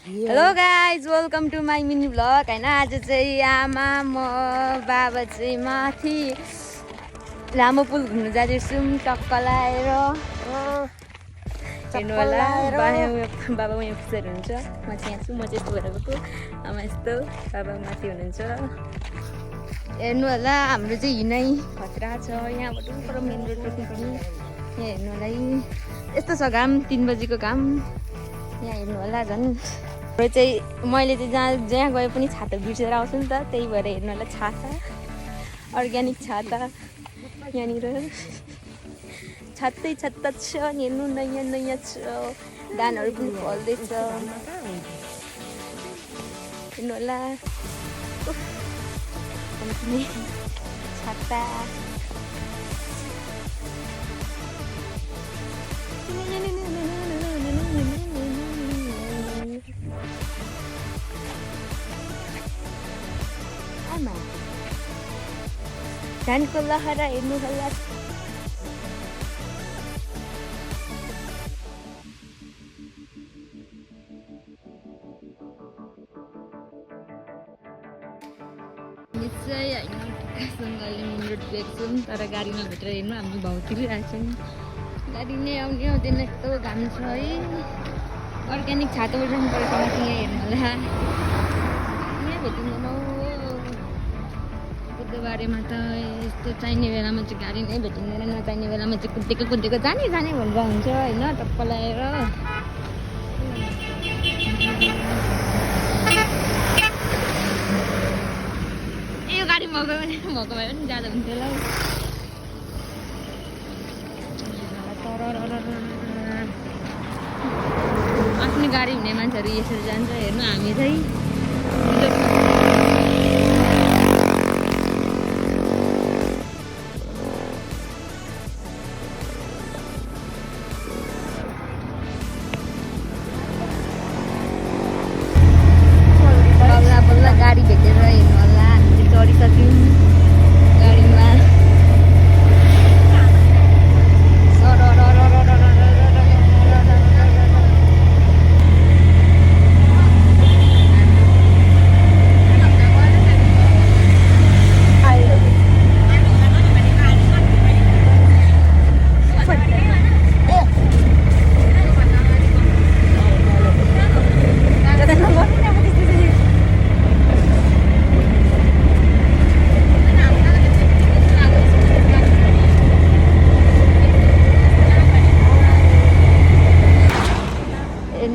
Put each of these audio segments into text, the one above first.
hello guys welcome to my mini vlog होइन आज चाहिँ आमा म बाबा चाहिँ माथि लामो पुल घुम्नु जाँदैछौँ टक्क लाएर हेर्नु होला बाबा यहाँ पछाडि हुनुहुन्छ म चाहिँ यहाँ छु म चाहिँ यस्तो भएर गएको आमा यस्तो बाबा माथि हुनुहुन्छ हेर्नु होला हाम्रो चाहिँ हिँडाइ खतरा छ यहाँबाट पर मेन रोड रोक्नुपर्ने यहाँ हेर्नु होला यस्तो छ घाम 3 बजीको घाम यहाँ हेर्नु होला झन् चाहिँ मैले चाहिँ जहाँ गए पनि छाता बिर्सेर आउँछु नि त त्यही भएर हेर्नु होला छाता अर्ग्यानिक छाता यहाँनिर छातै छाता छ हेर्नु नयाँ नयाँ छ धानहरू पनि फल्दैछ हेर्नु होला छाता धानको लहरा हेर्नु होला निश्चय होइन ढुक्कासँगले मेन रोड देख्छौँ तर गाडी नभेटेर हेर्नु हामी भाउतिर आएछौँ गाडी नै आउने आउँदैन यस्तो घाम छ है अर्ग्यानिक छाता उठाउनु परेको माथि यहाँ हेर्नु होला यहाँ भेटिँदैन बुधबारेमा त यस्तो चाहिने बेलामा चाहिँ गाडी नै भेटिँदैन नचाहिने बेलामा चाहिँ कुदेको जाने भनेर हुन्छ होइन टप्प लगाएर यो गाडी मगायो भने भएको भए पनि जाँदा हुन्थ्यो होला आफ्नो गाडी हुने मान्छेहरू यसरी जान्छ हेर्नु हामी चाहिँ गाडी भेटेर हेर्नु होला हामी चाहिँ चढिसक्यौँ गाडीमा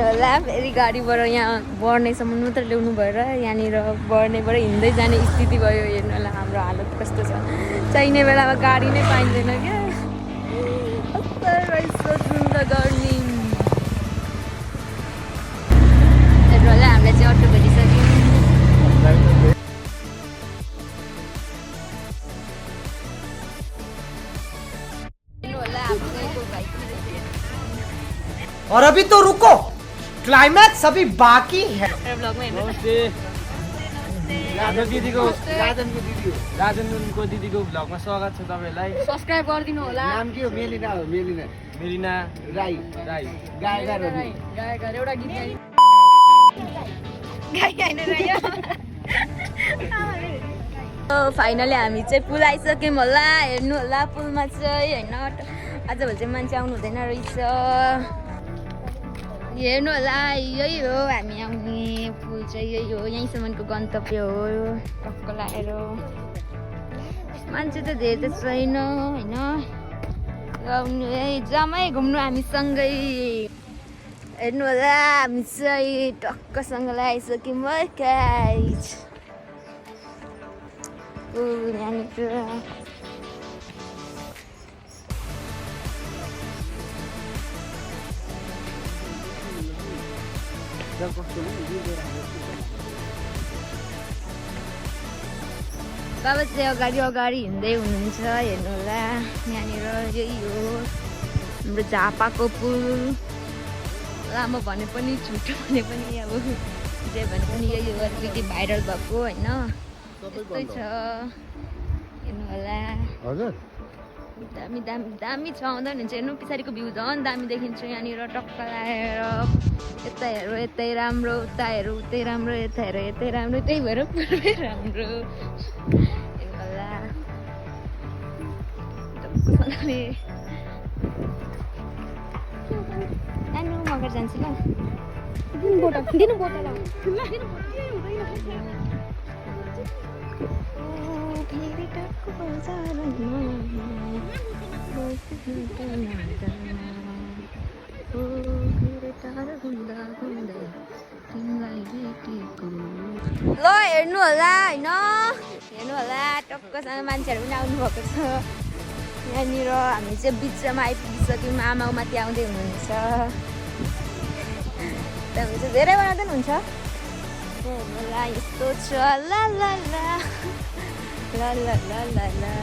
होला फेरि गाडीबाट यहाँ बढ्नेसम्म मात्र ल्याउनु भएर यहाँनिर बढ्नेबाट हिँड्दै जाने स्थिति भयो हेर्नु होला हाम्रो हालत कस्तो छ चाहिने बेलामा गाडी नै पाइँदैन क्या कस्तो रहेछ सुन्दर गर्ने हेर्नु होला हामीलाई चाहिँ अटो भेटिसक्यौँ हेर्नु होला हाम्रो बाइक और अभी तो रुको क्लाइमैक्स अभी बाकी है राजनको दिदीको भ्लगमा स्वागत छ तपाईलाई सब्स्क्राइब गरिदिनु होला नाम के हो मेलिना मेलिना राई गायक एउटा गीत फाइनली हामी चाहिँ पुल आइसक्यौँ होला हेर्नु होला पुलमा चाहिँ होइन आजभोलि चाहिँ मान्छे आउनु हुँदैन रहेछ हेर्नु होला यही हो हामी आउने पुल चाहिँ यही हो यहीँसम्मको गन्तव्य हो टक्क लगाएर मान्छे त धेरै त छैन होइन जम्मै घुम्नु हामीसँगै हेर्नु होला हामी चाहिँ टक्कसँग लगाइसक्यौँ गाइज यहाँनिर बाबा चाहिँ अगाडि हिँड्दै हुनुहुन्छ हेर्नु होला यहाँनिर यही हो हाम्रो झापाको पुल लामो भने पनि छुट्टो भने पनि अब जे भने पनि यही हो अलिकति भाइरल भएको होइन त्यस्तै छ हेर्नु होला दामी दामी दामी छ आउँदा हुन्छ हेर्नु पछाडिको भ्यू झन् दामी देखिन्छ यहाँनिर टक्क लागेर यता हेरौँ यतै राम्रो उता हेरौँ उतै राम्रो यता हेरौँ यतै राम्रो त्यही भएर पुरै राम्रो हेर्नु होला टक्कसँगले आनु मगर जान्छु ल दिनु बोतल फेरि टक्क बजारमा ल हेर्नु होला होइन हेर्नु होला टक्कसँग मान्छेहरू पनि आउनु भएको छ यहाँनिर हामी चाहिँ बिचमा आइपुगिसक्यौँ आमा माथि आउँदै हुनुहुन्छ हामी चाहिँ धेरै बनाउँदै हुन्छ हेर्नु होला यस्तो छ ला ला ला ला ला ला ला ला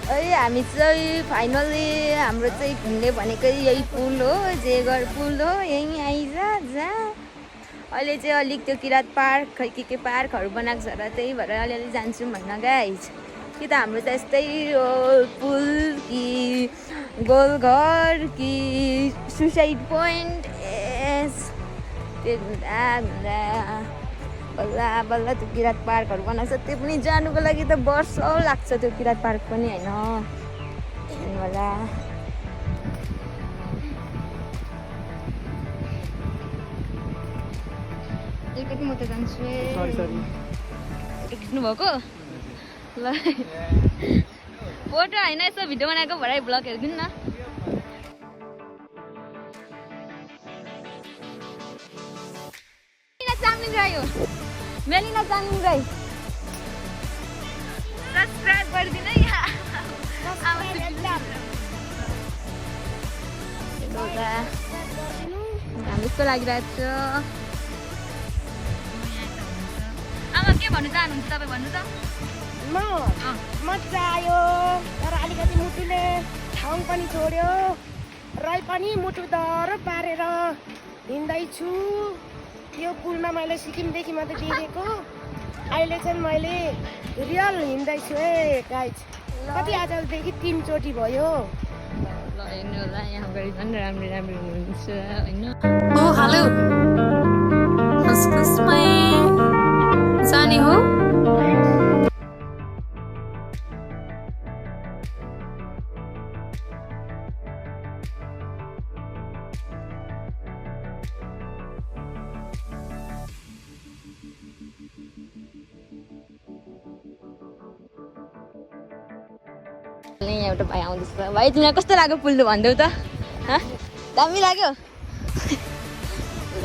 अहिले हामी चाहिँ फाइनली हाम्रो चाहिँ घुम्ने भनेकै यही पुल हो जेगर पुल हो यहीँ आइज जा अहिले चाहिँ अलिक त्यो किरात पार्क खै के पार्कहरू बनाएको छ र त्यही भएर अलिअलि जान्छौँ भन्न गाइज कि त हाम्रो त यस्तै हो पुल कि गोलघर कि सुसाइड पोइन्ट एस त्यो घुम्दा घुम्दा बल्ल बल्ल त्यो किरात पार्कहरू बनाएको छ त्यो पनि जानुको लागि त वर्षौँ लाग्छ त्यो किरात पार्क पनि होइन हेर्नु होला एकचोटि म त जान्छु खिच्नु भएको ल फोटो होइन यसो भिडियो बनाएको भरे ब्लग हेरिदिनु न चामलिङ राई हो मेलिना चामलिङ राई सब्सक्राइब गरिदिनु है हामी यस्तो लागिरहेको छ आमा के भन्नु चाहनुहुन्छ तपाईँ भन्नु त मजा आयो तर अलिकति मुटुले ठाउँ पनि छोड्यो रै पनि मुटु दर पारेर हिँड्दैछु यो पुलमा मैले सिक्किमदेखि मात्रै देखेको अहिले चाहिँ मैले रियल हिँड्दैछु है गाइज कति आजदेखि 3 चोटि भयो ल हेर्नु होला यहाँ अगाडि झन् राम्रो राम्रो हुनुहुन्छ होइन ओ हेलो कसमै जाने हो यहाँ एउटा भाइ आउँदैछ भाइ तिमीलाई कस्तो लाग्यो पुल भनिदेऊ त दामी लाग्यो ल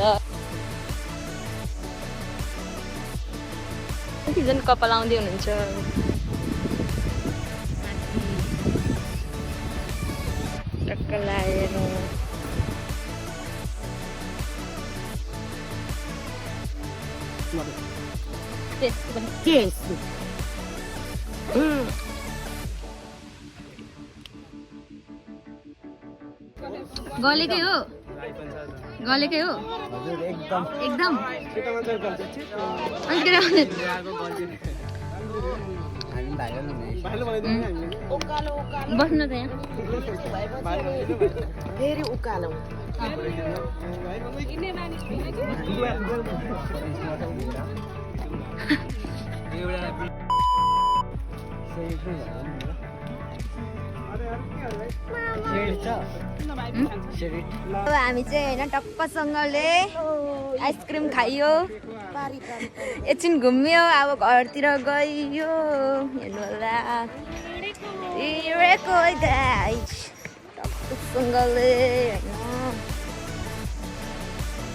कतिजना कपाल आउँदै हुनुहुन्छ टक्क लागेर गलेकै हो गलेकै हो एकदम बस्नु त यहाँ फेरि उकालो हामी चाहिँ होइन टक्कसँगले आइसक्रिम खाइयो एकछिन घुम्यो अब घरतिर गयो हेर्नु होला टक्कसँगले होइन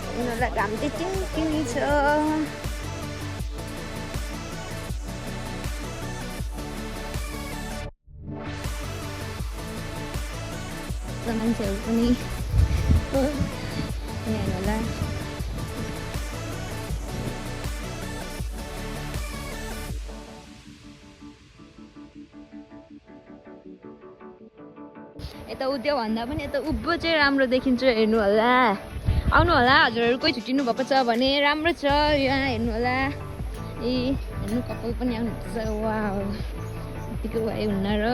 हेर्नु होला घाम चाहिँ टिङ्टिङ छ मान्छेहरू पनि हेर्नु होला यता उद्यो भन्दा पनि यता उभो चाहिँ राम्रो देखिन्छ हेर्नु होला आउनु होला हजुरहरू कोही छुट्टिनु भएको छ भने राम्रो छ यहाँ हेर्नु होला ए हेर्नु कपाल पनि आउनुहुन्छ वाउ यतिको भए हुन्न र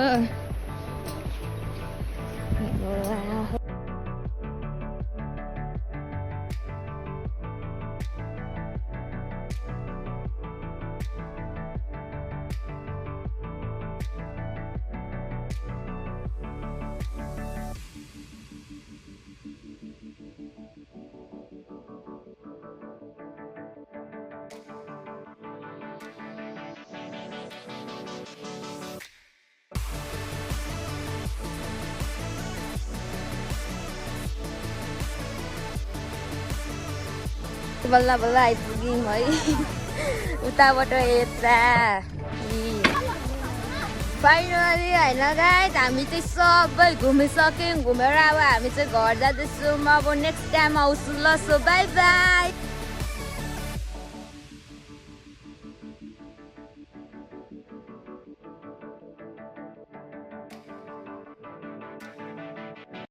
बल्ल बल्ल आइपुग्यौँ है उताबाट यता फाइनली होइन गाइस हामी चाहिँ सबै घुमिसक्यौँ घुमेर अब हामी चाहिँ घर जाँदैछौँ अब नेक्स्ट टाइम आउँछु ल सो बाई बाई